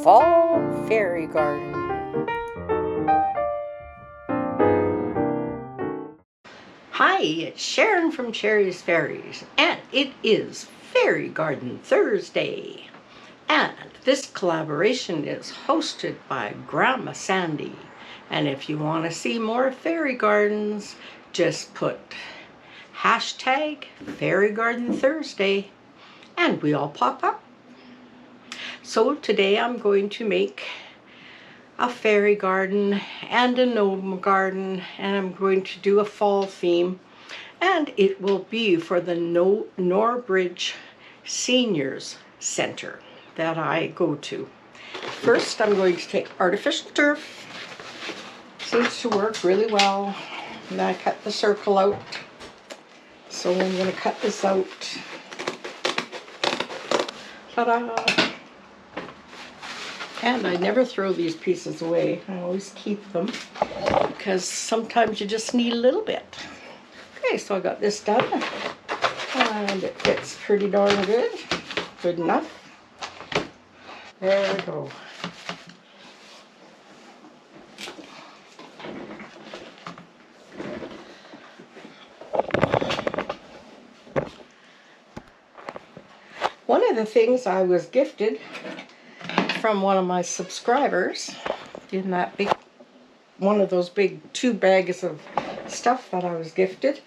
fall fairy garden. Hi, it's Sharon from Cherry's Fairies, and it is Fairy Garden Thursday. And this collaboration is hosted by Grandma Sandy. And if you want to see more fairy gardens, just put hashtag Fairy Garden Thursday, and we all pop up. So today I'm going to make a fairy garden and a gnome garden, and I'm going to do a fall theme, and it will be for the Norbridge Seniors Center that I go to. First, I'm going to take artificial turf. Seems to work really well. And I cut the circle out. So I'm going to cut this out. Ta-da! And I never throw these pieces away. I always keep them because sometimes you just need a little bit. Okay, so I got this done. And it fits pretty darn good. Good enough. There we go. One of the things I was gifted from one of my subscribers in that big, one of those big 2 bags of stuff that I was gifted,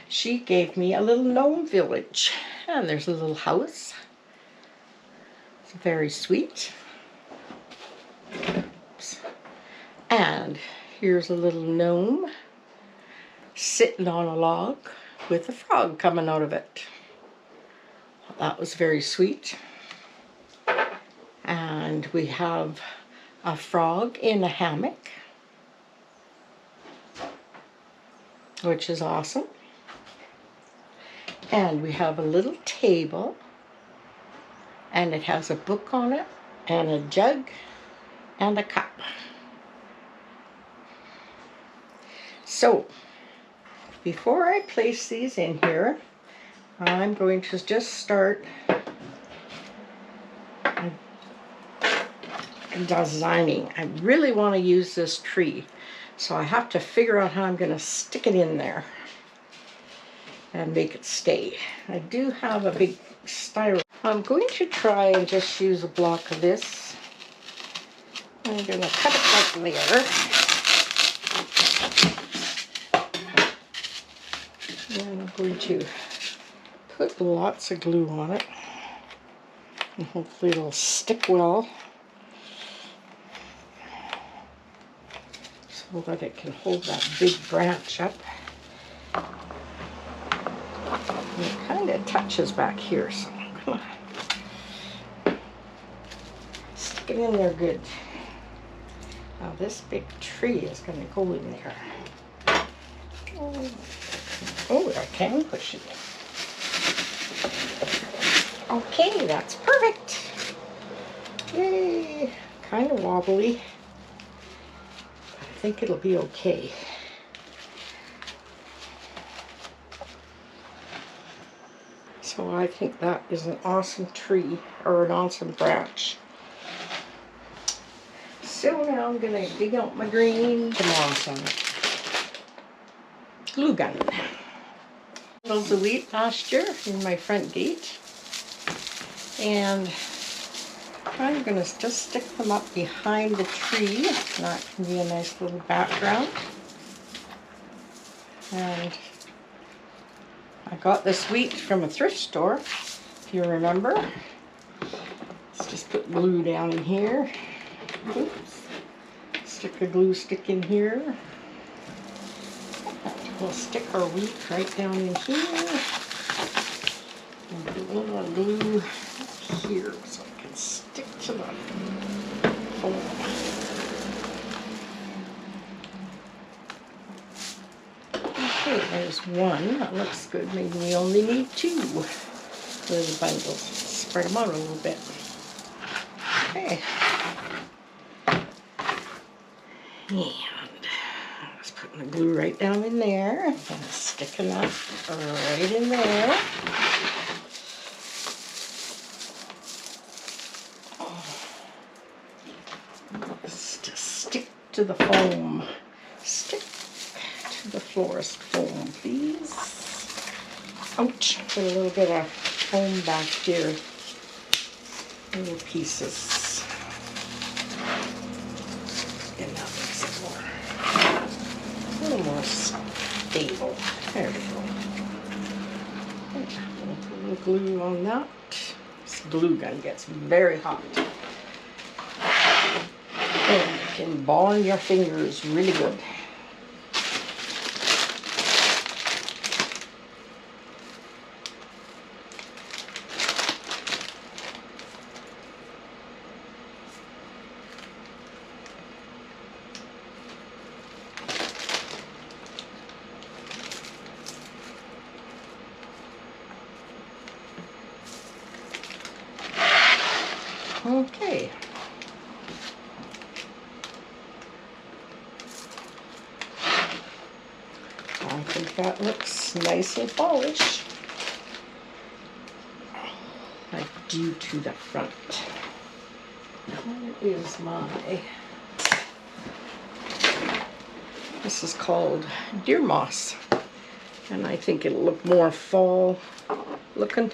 she gave me a little gnome village. And there's a little house. It's very sweet. Oops. And here's a little gnome sitting on a log with a frog coming out of it. That was very sweet. And we have a frog in a hammock, which is awesome. And we have a little table, and it has a book on it, and a jug, and a cup. So, before I place these in here, I'm going to just start designing. I really want to use this tree, so I have to figure out how I'm going to stick it in there and make it stay. I do have a big styrofoam. I'm going to try and just use a block of this. I'm going to cut it like there. And I'm going to put lots of glue on it, and hopefully it'll stick well so that it can hold that big branch up. And it kind of touches back here, so I'm gonna stick it in there good. Now this big tree is going to go in there. Oh, I can push it. Okay, that's perfect. Yay! Kind of wobbly. I think it'll be okay. So I think that is an awesome tree, or an awesome branch. So now I'm going to dig out my green, some awesome glue gun. Bundles of wheat last year in my front gate. And I'm going to just stick them up behind the tree. That can be a nice little background. And I got this wheat from a thrift store, if you remember. Let's just put glue down in here. Oops. Stick a glue stick in here. We'll stick our wheat right down in here. And put a little glue here so it can stick to the hole. Okay, there's one. That looks good. Maybe we only need 2 little bundles. Spread them out a little bit. Okay. And just putting the glue right down in there. And sticking that right in there. Just stick to the foam. Stick to the florist foam, please. Ouch, put a little bit of foam back here. Little pieces. And that makes it a little more stable. There we go. A little glue on that. This glue gun gets very hot. And you can burn your fingers really good. Okay. I think that looks nice and polished. Like due to the front. Where is my... This is called deer moss. And I think it'll look more fall looking.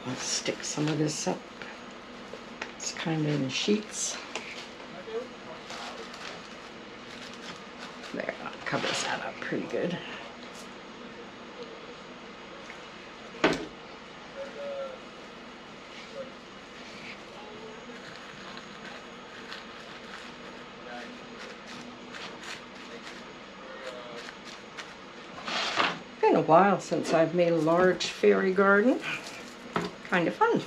Let's stick some of this up. It's kind of in sheets. There, that covers that up pretty good. Been a while since I've made a large fairy garden. Kind of fun.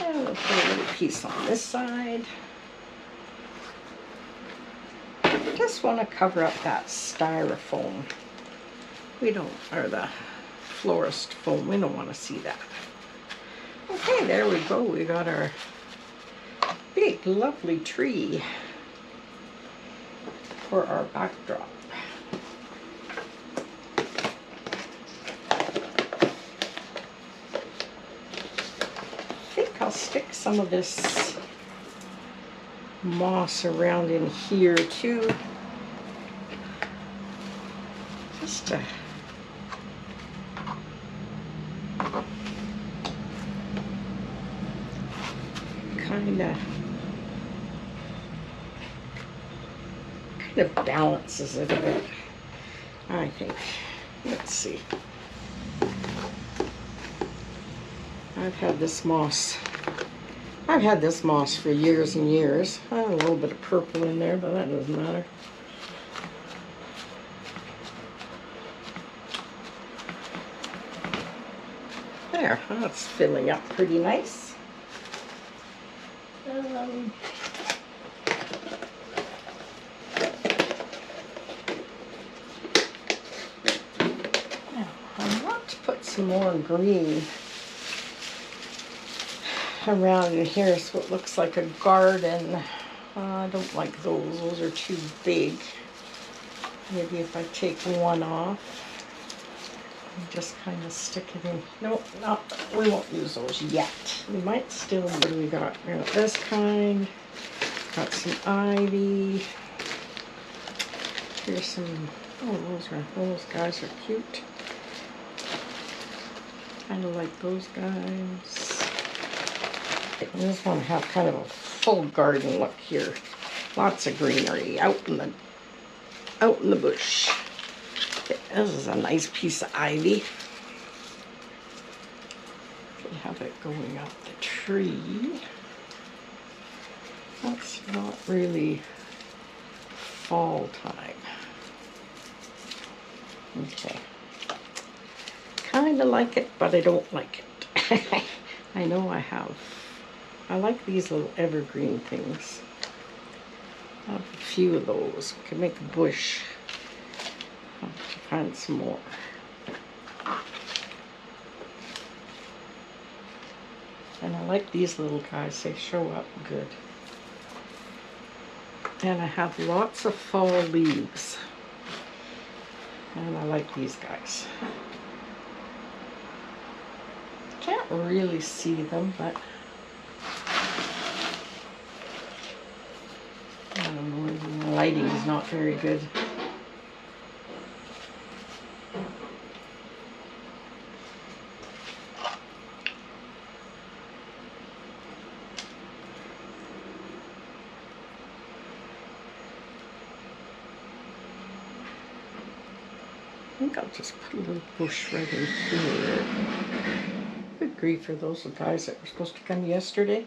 And we'll put a little piece on this side. Just want to cover up that styrofoam. We don't, or the florist foam, we don't want to see that. Okay, there we go. We got our big lovely tree for our backdrop. I think I'll stick some of this moss around in here too, just to kind of balances it a bit, I think. Let's see. I've had this moss for years and years. I have a little bit of purple in there, but that doesn't matter. There, that's filling up pretty nice. Some more green around in here so it looks like a garden. I don't like those. Those are too big. Maybe if I take one off and just kind of stick it in. No, we won't use those yet. We might still. What do we got? We got this kind. Got some ivy. Here's some. Oh, those guys are cute. Kind of like those guys. I just want to have kind of a full garden look here. Lots of greenery out in the bush. This is a nice piece of ivy. We have it going up the tree. That's not really fall time. Okay. Kind of like it, but I don't like it. I know I have. I like these little evergreen things. I have a few of those. We can make a bush. I'll have to find some more. And I like these little guys. They show up good. And I have lots of fall leaves. And I like these guys. Can't really see them, but I don't know, the lighting is not very good. I think I'll just put a little bush right in here. Good grief for those guys that were supposed to come yesterday.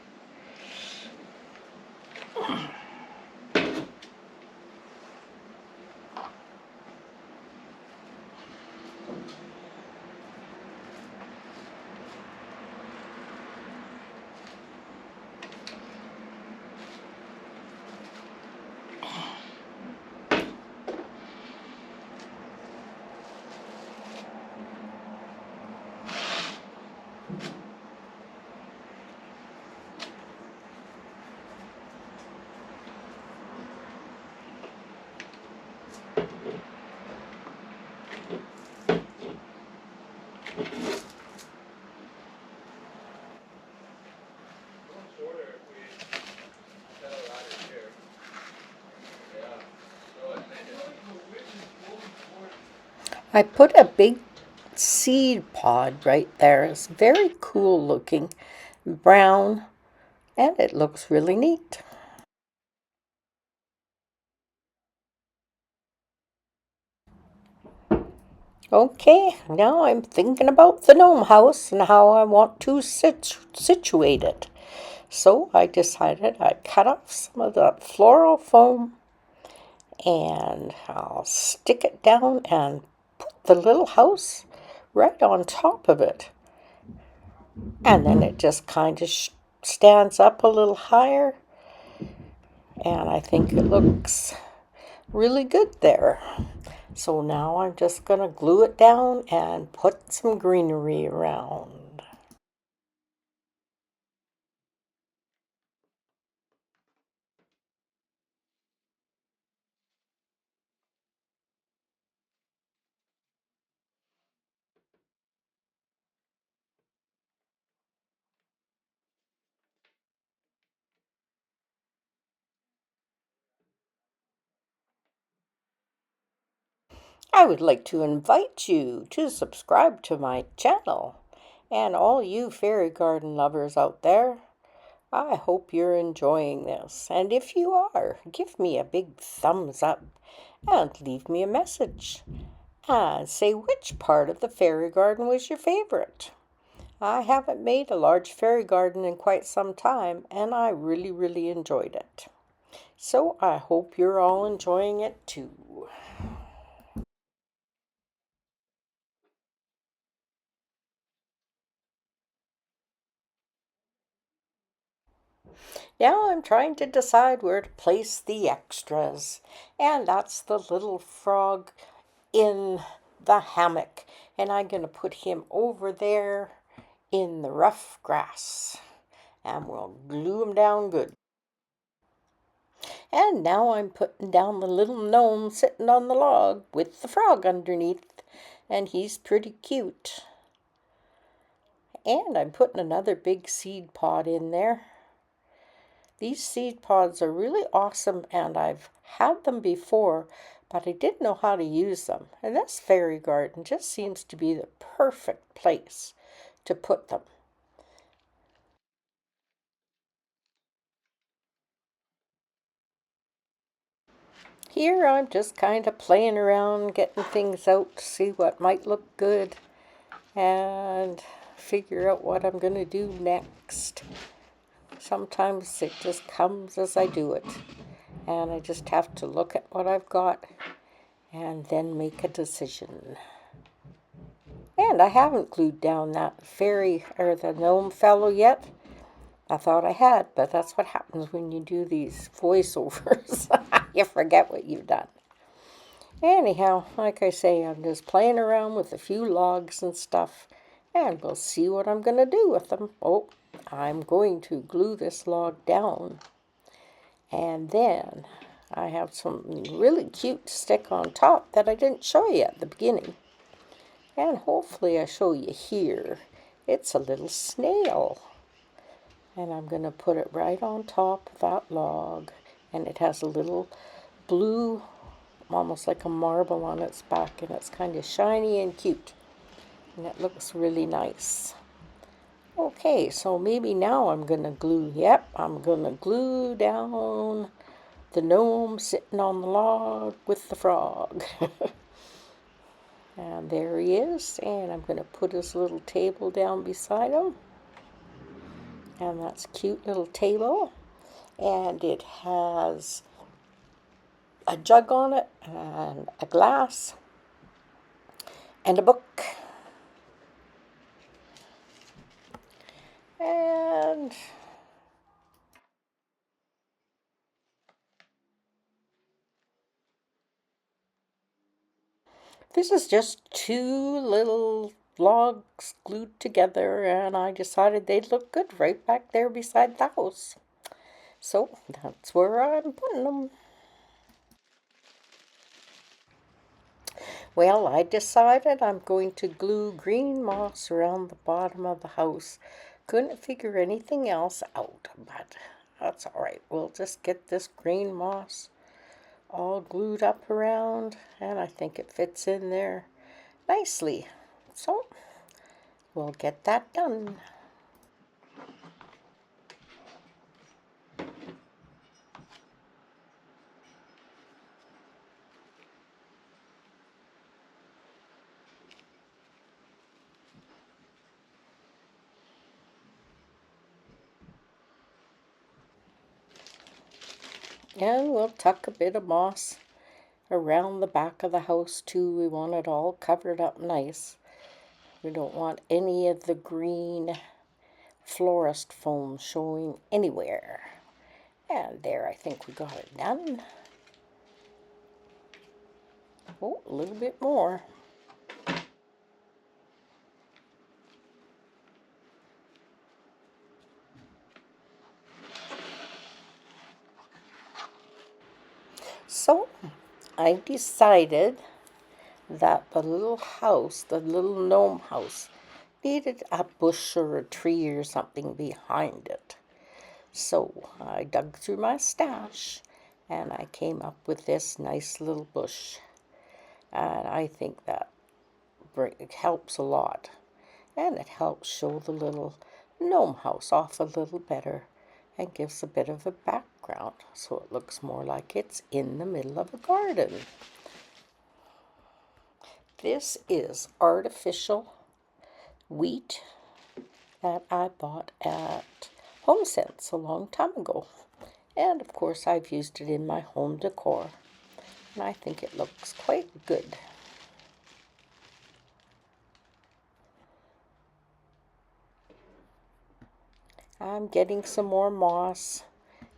I put a big seed pod right there. It's very cool looking, brown, and it looks really neat. Okay, now I'm thinking about the gnome house and how I want to situate it. So I decided I'd cut off some of the floral foam and I'll stick it down and put the little house right on top of it. And then it just kind of stands up a little higher, and I think it looks really good there. So now I'm just going to glue it down and put some greenery around. I would like to invite you to subscribe to my channel. And all you fairy garden lovers out there, I hope you're enjoying this. And if you are, give me a big thumbs up and leave me a message. And say which part of the fairy garden was your favorite. I haven't made a large fairy garden in quite some time, and I really enjoyed it. So I hope you're all enjoying it too. Now I'm trying to decide where to place the extras, and that's the little frog in the hammock, and I'm going to put him over there in the rough grass, and we'll glue him down good. And now I'm putting down the little gnome sitting on the log with the frog underneath, and he's pretty cute. And I'm putting another big seed pod in there. These seed pods are really awesome, and I've had them before, but I didn't know how to use them. And this fairy garden just seems to be the perfect place to put them. Here I'm just kind of playing around, getting things out to see what might look good and figure out what I'm going to do next. Sometimes it just comes as I do it, and I just have to look at what I've got and then make a decision. And I haven't glued down that fairy or the gnome fellow yet. I thought I had, but that's what happens when you do these voiceovers. You forget what you've done. Anyhow, like I say, I'm just playing around with a few logs and stuff, and we'll see what I'm going to do with them. Oh, I'm going to glue this log down, and then I have something really cute to stick on top that I didn't show you at the beginning. And hopefully I show you here. It's a little snail. And I'm going to put it right on top of that log. And it has a little blue, almost like a marble on its back. And it's kind of shiny and cute. And it looks really nice. Okay, so maybe now I'm going to glue, I'm going to glue down the gnome sitting on the log with the frog. And there he is, and I'm going to put his little table down beside him. And that's a cute little table. And it has a jug on it, and a glass, and a book. And this is just two little logs glued together, and I decided they'd look good right back there beside the house. So that's where I'm putting them. Well, I decided I'm going to glue green moss around the bottom of the house. Couldn't figure anything else out, but that's all right. We'll just get this green moss all glued up around, and I think it fits in there nicely. So we'll get that done. And we'll tuck a bit of moss around the back of the house too. We want it all covered up nice. We don't want any of the green florist foam showing anywhere. And there, I think we got it done. Oh, a little bit more. So I decided that the little house, the little gnome house, needed a bush or a tree or something behind it. So I dug through my stash and I came up with this nice little bush. And I think that it helps a lot. And it helps show the little gnome house off a little better and gives a bit of a background so it looks more like it's in the middle of a garden. This is artificial wheat that I bought at HomeSense a long time ago. And of course I've used it in my home decor. And I think it looks quite good. I'm getting some more moss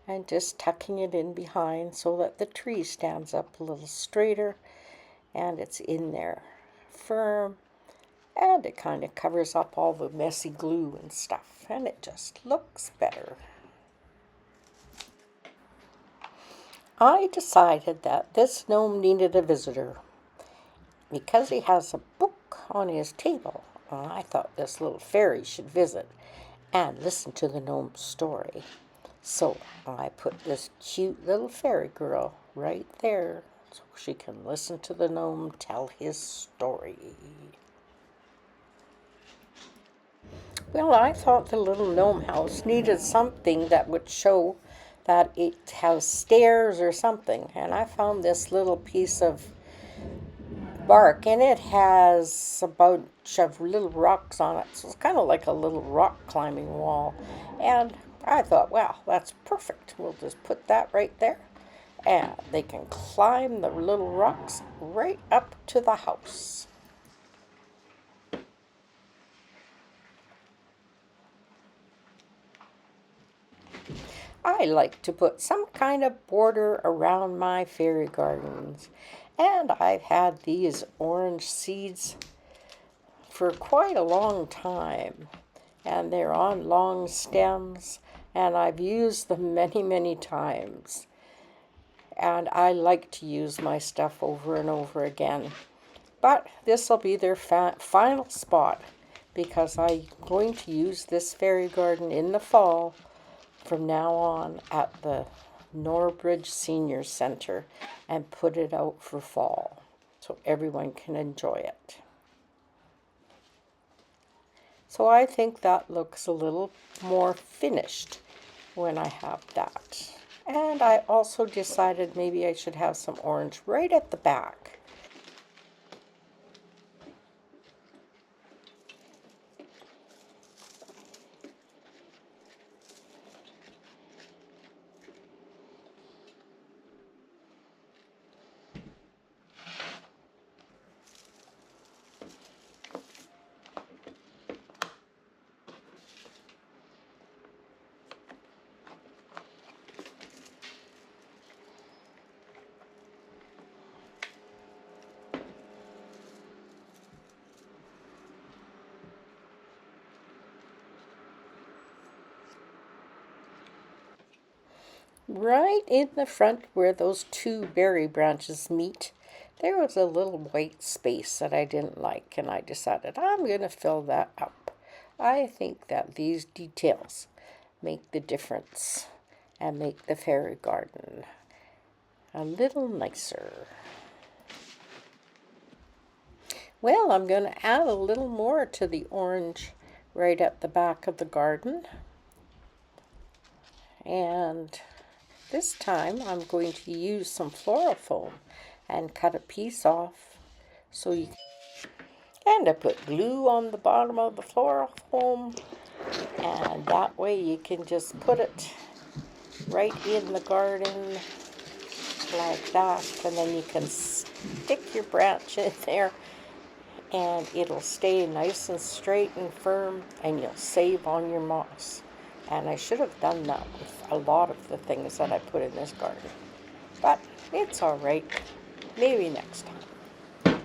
and just tucking it in behind so that the tree stands up a little straighter and it's in there firm, and it kind of covers up all the messy glue and stuff, and it just looks better. I decided that this gnome needed a visitor because he has a book on his table. I thought this little fairy should visit and listen to the gnome's story. So I put this cute little fairy girl right there so she can listen to the gnome tell his story. Well, I thought the little gnome house needed something that would show that it has stairs or something. And I found this little piece of bark, and it has a bunch of little rocks on it. So it's kind of like a little rock climbing wall. And I thought, well, that's perfect. We'll just put that right there. And they can climb the little rocks right up to the house. I like to put some kind of border around my fairy gardens. And I've had these orange seeds for quite a long time. And they're on long stems. And I've used them many, many times. and I like to use my stuff over and over again. But this will be their final spot, because I'm going to use this fairy garden in the fall from now on at the Norbridge Senior Center and put it out for fall so everyone can enjoy it. So I think that looks a little more finished when I have that. And I also decided maybe I should have some orange right at the back. Right in the front where those two berry branches meet, there was a little white space that I didn't like, and I decided I'm going to fill that up. I think that these details make the difference and make the fairy garden a little nicer. Well, I'm going to add a little more to the orange right at the back of the garden. And this time I'm going to use some floral foam and cut a piece off so you can, and I put glue on the bottom of the floral foam, and that way you can just put it right in the garden like that, and then you can stick your branch in there and it'll stay nice and straight and firm, and you'll save on your moss. And I should have done that with a lot of the things that I put in this garden. But it's all right. Maybe next time.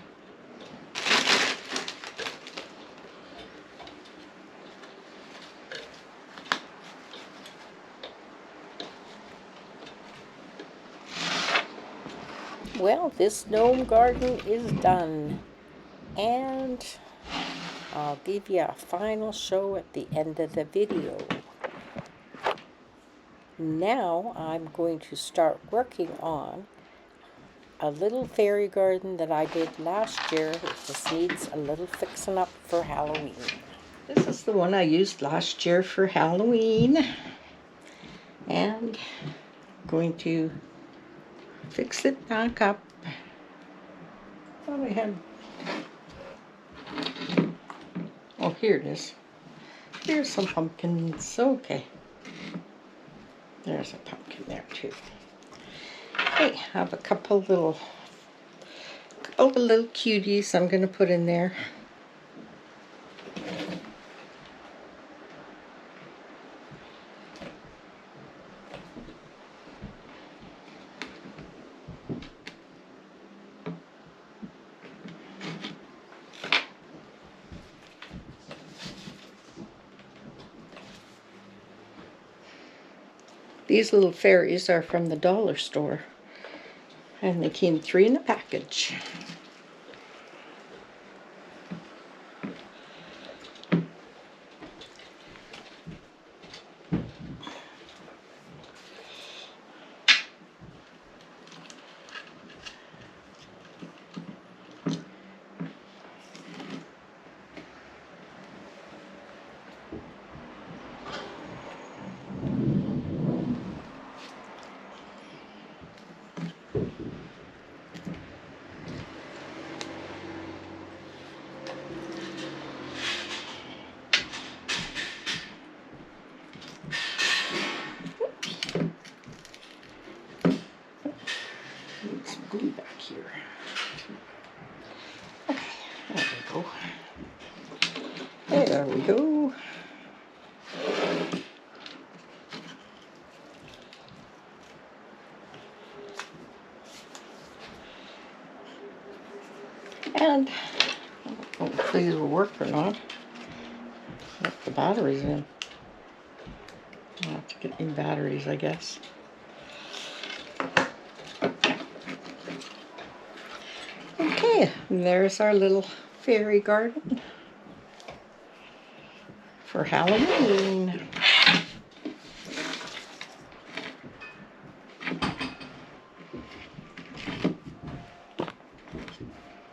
Well, this gnome garden is done. And I'll give you a final show at the end of the video. Now I'm going to start working on a little fairy garden that I did last year. It just needs a little fixing up for Halloween. This is the one I used last year for Halloween. And I'm going to fix it back up. Thought I had... Oh, here it is. Here's some pumpkins. Okay. There's a pumpkin there too. Okay, I have a couple of little cuties I'm going to put in there. These little fairies are from the dollar store, and they came 3 in a package. Glue back here. Okay, there we go. There we go. And hopefully it'll work or not. Let the batteries in. I'll have to get new batteries, I guess. Okay, there's our little fairy garden for Halloween.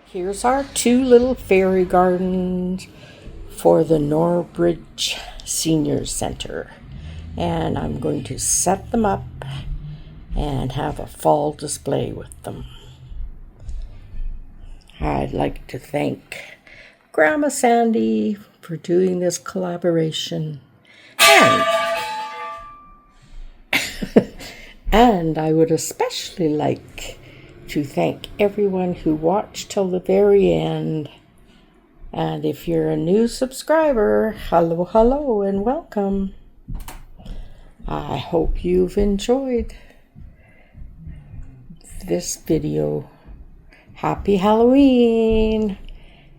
Here's our 2 little fairy gardens for the Norbridge Senior Center. And I'm going to set them up and have a fall display with them. I'd like to thank Grandma Sandy for doing this collaboration. And I would especially like to thank everyone who watched till the very end. And if you're a new subscriber, hello, and welcome. I hope you've enjoyed this video. Happy Halloween!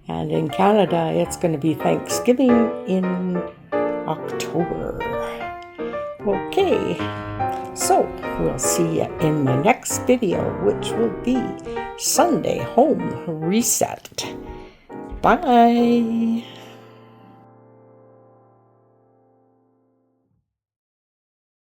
And in Canada, it's going to be Thanksgiving in October. Okay, so we'll see you in my next video, which will be Sunday Home Reset. Bye!